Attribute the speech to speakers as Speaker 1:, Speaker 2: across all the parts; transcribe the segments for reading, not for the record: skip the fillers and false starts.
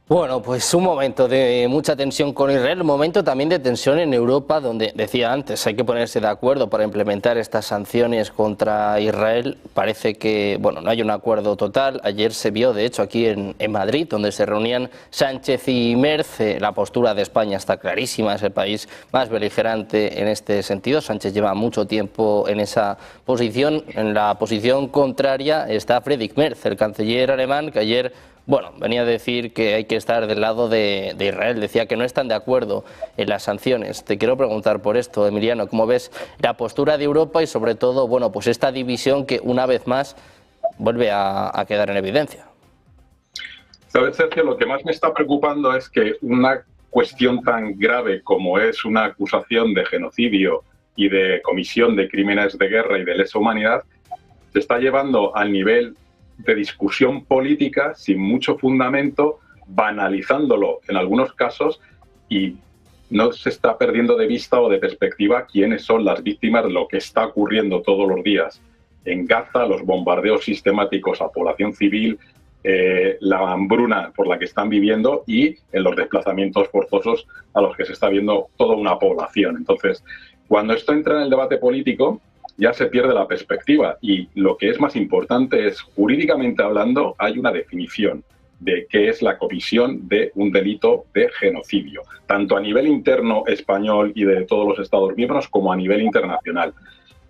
Speaker 1: Bueno, pues un momento de mucha tensión con Israel, un momento también de tensión en Europa, donde decía antes, hay que ponerse de acuerdo para implementar estas sanciones contra Israel. Parece que, bueno, no hay un acuerdo total. Ayer se vio, de hecho, aquí en Madrid, donde se reunían Sánchez y Merz. La postura de España está clarísima, es el país más beligerante en este sentido. Sánchez lleva mucho tiempo en esa posición. En la posición contraria está Friedrich Merz, el canciller alemán, que ayer, bueno, venía a decir que hay que estar del lado de Israel. Decía que no están de acuerdo en las sanciones. Te quiero preguntar por esto, Emiliano, ¿cómo ves la postura de Europa y sobre todo, bueno, pues esta división que una vez más vuelve a quedar en evidencia?
Speaker 2: ¿Sabes, Sergio? Lo que más me está preocupando es que una cuestión tan grave como es una acusación de genocidio y de comisión de crímenes de guerra y de lesa humanidad se está llevando al nivel de discusión política sin mucho fundamento, banalizándolo en algunos casos, y no se está perdiendo de vista o de perspectiva quiénes son las víctimas de lo que está ocurriendo todos los días en Gaza, los bombardeos sistemáticos a población civil, la hambruna por la que están viviendo y en los desplazamientos forzosos a los que se está viendo toda una población. Entonces, cuando esto entra en el debate político, ya se pierde la perspectiva, y lo que es más importante es, jurídicamente hablando, hay una definición de qué es la comisión de un delito de genocidio, tanto a nivel interno español y de todos los Estados miembros como a nivel internacional.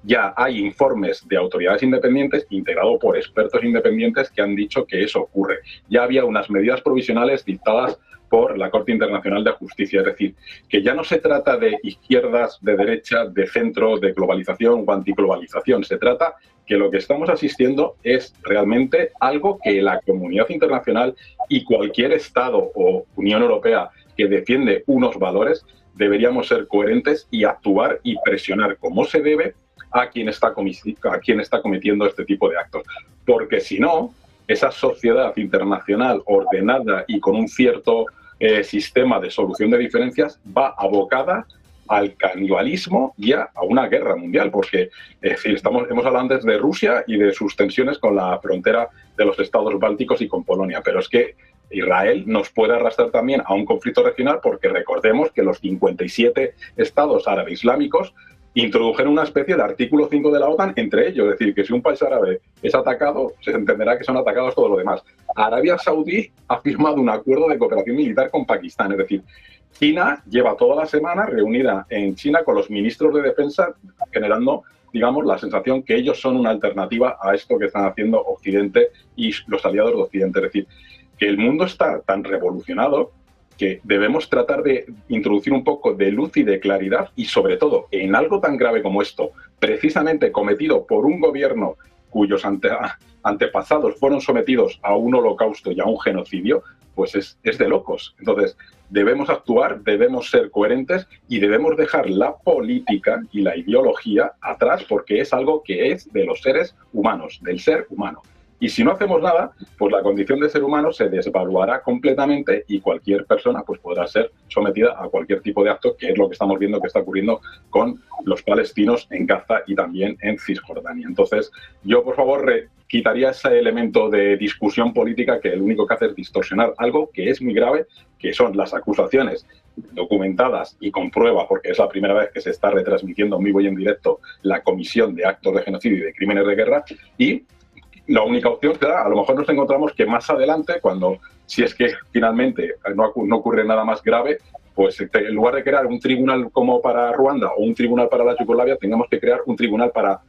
Speaker 2: Ya hay informes de autoridades independientes integrados por expertos independientes que han dicho que eso ocurre. Ya había unas medidas provisionales dictadas por la Corte Internacional de Justicia. Es decir, que ya no se trata de izquierdas, de derecha, de centro, de globalización o antiglobalización. Se trata que lo que estamos asistiendo es realmente algo que la comunidad internacional y cualquier Estado o Unión Europea que defiende unos valores deberíamos ser coherentes y actuar y presionar como se debe a quien está cometiendo este tipo de actos. Porque si no, esa sociedad internacional ordenada y con un cierto sistema de solución de diferencias va abocada al canibalismo y a una guerra mundial, porque hemos hablado antes de Rusia y de sus tensiones con la frontera de los estados bálticos y con Polonia, pero es que Israel nos puede arrastrar también a un conflicto regional, porque recordemos que los 57 estados árabes islámicos introdujeron una especie de artículo 5 de la OTAN entre ellos. Es decir, que si un país árabe es atacado, se entenderá que son atacados todos los demás. Arabia Saudí ha firmado un acuerdo de cooperación militar con Pakistán. Es decir, China lleva toda la semana reunida en China con los ministros de defensa, generando, digamos, la sensación que ellos son una alternativa a esto que están haciendo Occidente y los aliados de Occidente. Es decir, que el mundo está tan revolucionado que debemos tratar de introducir un poco de luz y de claridad, y sobre todo en algo tan grave como esto, precisamente cometido por un gobierno cuyos antepasados fueron sometidos a un holocausto y a un genocidio, pues es de locos. Entonces, debemos actuar, debemos ser coherentes y debemos dejar la política y la ideología atrás, porque es algo que es de los seres humanos, del ser humano. Y si no hacemos nada, pues la condición de ser humano se desvaluará completamente y cualquier persona pues podrá ser sometida a cualquier tipo de acto, que es lo que estamos viendo que está ocurriendo con los palestinos en Gaza y también en Cisjordania. Entonces, yo, por favor, quitaría ese elemento de discusión política que lo único que hace es distorsionar algo que es muy grave, que son las acusaciones documentadas y con prueba, porque es la primera vez que se está retransmitiendo en vivo y en directo la comisión de actos de genocidio y de crímenes de guerra. Y la única opción, claro, a lo mejor nos encontramos que más adelante, cuando, si es que finalmente no ocurre nada más grave, pues en lugar de crear un tribunal como para Ruanda o un tribunal para la Yugoslavia, tengamos que crear un tribunal para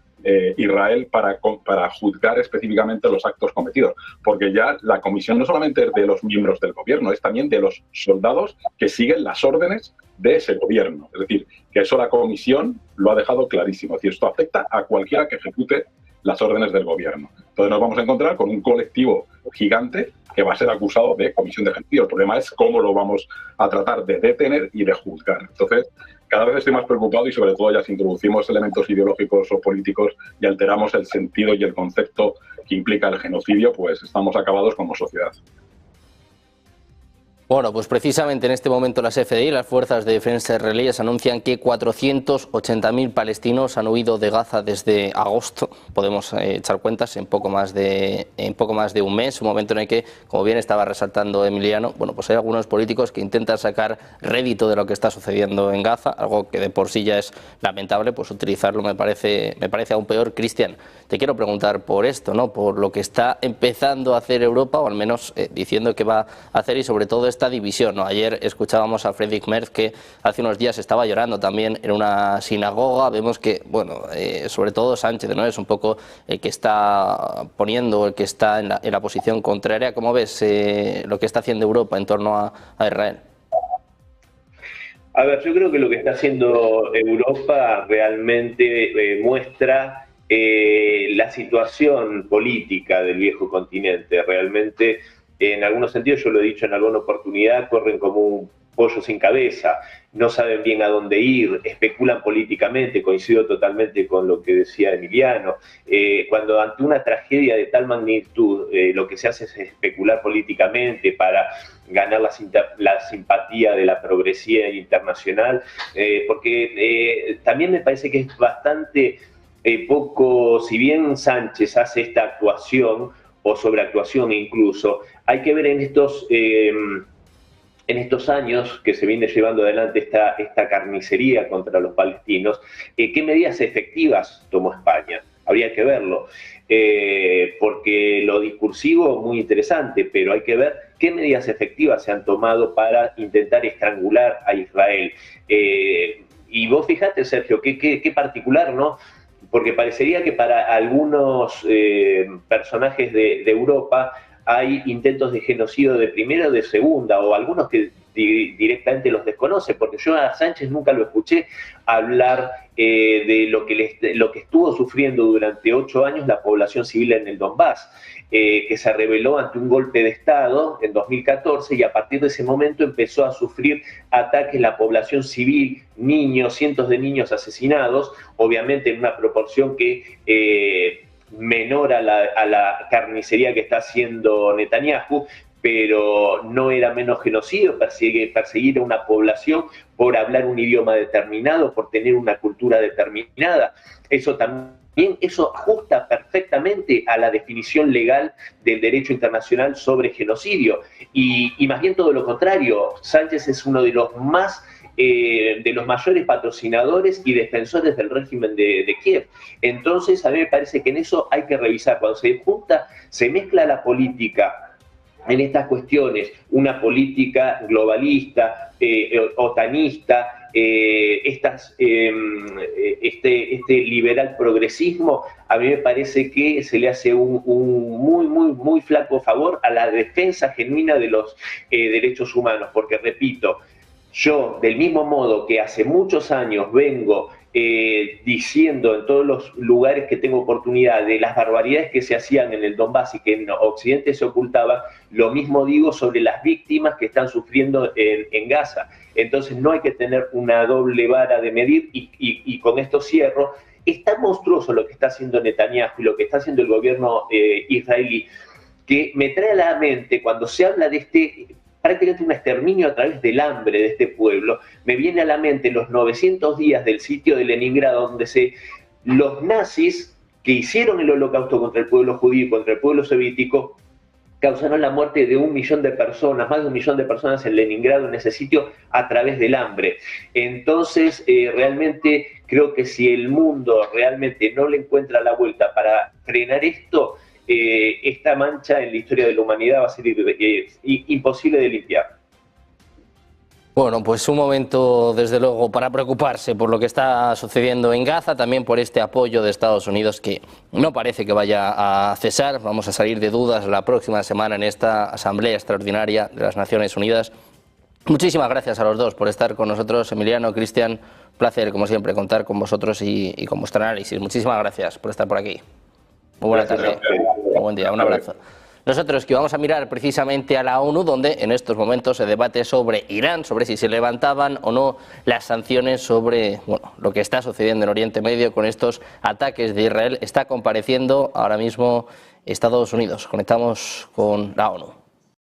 Speaker 2: Israel para juzgar específicamente los actos cometidos. Porque ya la comisión no solamente es de los miembros del gobierno, es también de los soldados que siguen las órdenes de ese gobierno. Es decir, que eso la comisión lo ha dejado clarísimo. Es decir, esto afecta a cualquiera que ejecute las órdenes del gobierno. Entonces nos vamos a encontrar con un colectivo gigante que va a ser acusado de comisión de genocidio. El problema es cómo lo vamos a tratar de detener y de juzgar. Entonces, cada vez estoy más preocupado, y sobre todo ya si introducimos elementos ideológicos o políticos y alteramos el sentido y el concepto que implica el genocidio, pues estamos acabados como sociedad.
Speaker 1: Bueno, pues precisamente en este momento las FDI, las Fuerzas de Defensa Israelíes, anuncian que 480.000 palestinos han huido de Gaza desde agosto. Podemos echar cuentas en poco más de un mes, un momento en el que, como bien estaba resaltando Emiliano, bueno, pues hay algunos políticos que intentan sacar rédito de lo que está sucediendo en Gaza, algo que de por sí ya es lamentable, pues utilizarlo me parece aún peor. Cristian, te quiero preguntar por esto, ¿no? Por lo que está empezando a hacer Europa, o al menos diciendo que va a hacer, y sobre todo esta división, ¿no? Ayer escuchábamos a Friedrich Merz, que hace unos días estaba llorando también en una sinagoga. Vemos que, bueno, sobre todo Sánchez, ¿no?, es un poco el que está poniendo, el que está en la posición contraria. ¿Cómo ves lo que está haciendo Europa en torno a Israel?
Speaker 3: A ver, yo creo que lo que está haciendo Europa realmente muestra la situación política del viejo continente. Realmente, en algunos sentidos, yo lo he dicho en alguna oportunidad, corren como un pollo sin cabeza, no saben bien a dónde ir, especulan políticamente. Coincido totalmente con lo que decía Emiliano. Cuando ante una tragedia de tal magnitud, lo que se hace es especular políticamente para ganar la simpatía de la progresía internacional, porque también me parece que es bastante poco, si bien Sánchez hace esta actuación o sobreactuación incluso, hay que ver en estos años que se viene llevando adelante esta carnicería contra los palestinos, ¿qué medidas efectivas tomó España? Habría que verlo, porque lo discursivo muy interesante, pero hay que ver qué medidas efectivas se han tomado para intentar estrangular a Israel. Y vos fijate, Sergio, qué particular, ¿no? Porque parecería que para algunos personajes de Europa hay intentos de genocidio de primera o de segunda, o algunos que directamente los desconoce, porque yo a Sánchez nunca lo escuché hablar de lo que estuvo sufriendo durante 8 años la población civil en el Donbass, que se rebeló ante un golpe de Estado en 2014, y a partir de ese momento empezó a sufrir ataques la población civil, niños, cientos de niños asesinados, obviamente en una proporción que menor a la carnicería que está haciendo Netanyahu, pero no era menos genocidio perseguir a una población por hablar un idioma determinado, por tener una cultura determinada. Eso ajusta perfectamente a la definición legal del derecho internacional sobre genocidio. Y más bien todo lo contrario, Sánchez es uno de los mayores patrocinadores y defensores del régimen de Kiev. Entonces, a mí me parece que en eso hay que revisar. Cuando se mezcla la política en estas cuestiones, una política globalista, otanista, este liberal progresismo, a mí me parece que se le hace un muy flaco favor a la defensa genuina de los derechos humanos, porque repito, yo, del mismo modo que hace muchos años vengo diciendo en todos los lugares que tengo oportunidad de las barbaridades que se hacían en el Donbass y que en Occidente se ocultaban, lo mismo digo sobre las víctimas que están sufriendo en Gaza. Entonces no hay que tener una doble vara de medir, y con esto cierro. Es tan monstruoso lo que está haciendo Netanyahu y lo que está haciendo el gobierno israelí, que me trae a la mente, cuando se habla de prácticamente un exterminio a través del hambre de este pueblo, me viene a la mente los 900 días del sitio de Leningrado, donde los nazis, que hicieron el holocausto contra el pueblo judío y contra el pueblo soviético, causaron la muerte de 1 millón de personas, más de 1 millón de personas en Leningrado, en ese sitio, a través del hambre. Entonces, realmente creo que si el mundo realmente no le encuentra la vuelta para frenar esto, esta mancha en la historia de la humanidad va a ser imposible de limpiar.
Speaker 1: Bueno, pues un momento desde luego para preocuparse por lo que está sucediendo en Gaza, también por este apoyo de Estados Unidos que no parece que vaya a cesar. Vamos a salir de dudas la próxima semana en esta Asamblea Extraordinaria de las Naciones Unidas. Muchísimas gracias a los dos por estar con nosotros, Emiliano, Cristian. Placer, como siempre, contar con vosotros y con vuestro análisis. Muchísimas gracias por estar por aquí. Muy buena tarde. Muy buen día. Un abrazo. Nosotros que vamos a mirar precisamente a la ONU, donde en estos momentos se debate sobre Irán, sobre si se levantaban o no las sanciones sobre lo que está sucediendo en Oriente Medio con estos ataques de Israel. Está compareciendo ahora mismo Estados Unidos. Conectamos con la ONU.